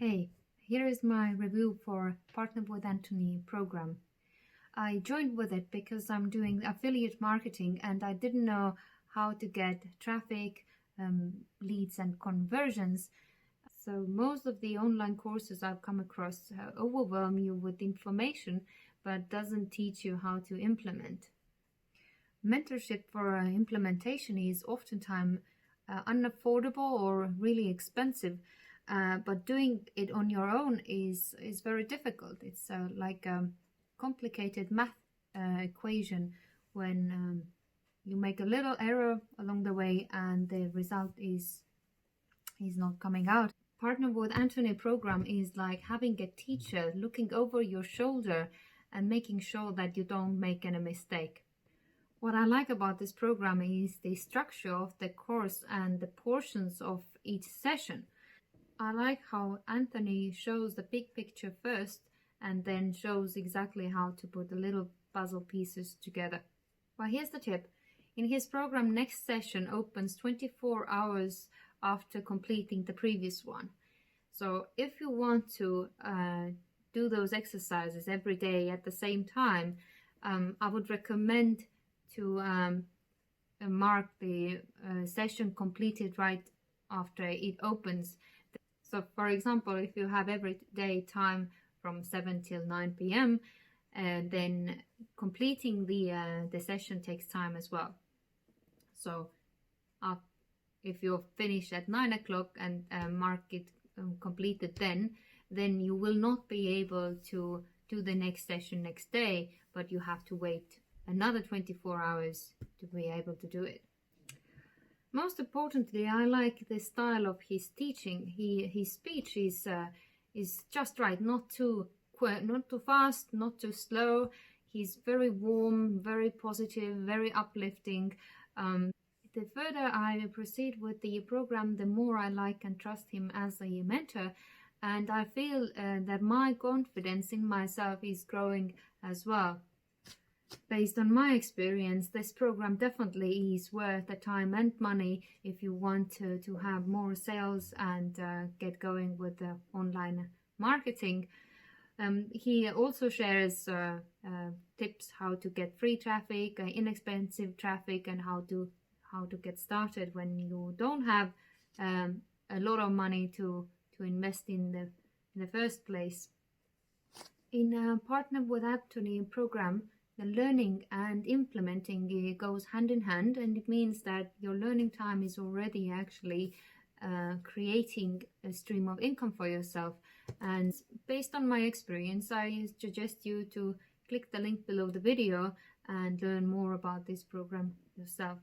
Hey, here is my review for Partner with Anthony program. I joined with it because I'm doing affiliate marketing and I didn't know how to get traffic, leads and conversions. So most of the online courses I've come across overwhelm you with information but doesn't teach you how to implement. Mentorship for implementation is oftentimes unaffordable or really expensive. But doing it on your own is very difficult. It's like a complicated math equation when you make a little error along the way and the result is not coming out. Partner with Anthony program is like having a teacher looking over your shoulder and making sure that you don't make any mistake. What I like about this program is the structure of the course and the portions of each session. I like how Anthony shows the big picture first and then shows exactly how to put the little puzzle pieces together. Well, here's the tip. In his program, next session opens 24 hours after completing the previous one. So if you want to do those exercises every day at the same time, I would recommend to mark the session completed right after it opens. So, for example, if you have every day time from 7 till 9 p.m., then completing the session takes time as well. So, if you finish at 9 o'clock and mark it completed then you will not be able to do the next session next day, but you have to wait another 24 hours to be able to do it. Most importantly, I like the style of his teaching. His speech is just right, not too fast, not too slow. He's very warm, very positive, very uplifting. The further I proceed with the program, the more I like and trust him as a mentor, and I feel that my confidence in myself is growing as well. Based on my experience, this program definitely is worth the time and money if you want to have more sales and get going with the online marketing. He also shares tips how to get free traffic, inexpensive traffic, and how to get started when you don't have a lot of money to invest in the first place. In Partner with Anthony program, the learning and implementing goes hand in hand, and it means that your learning time is already actually creating a stream of income for yourself. And based on my experience, I suggest you to click the link below the video and learn more about this program yourself.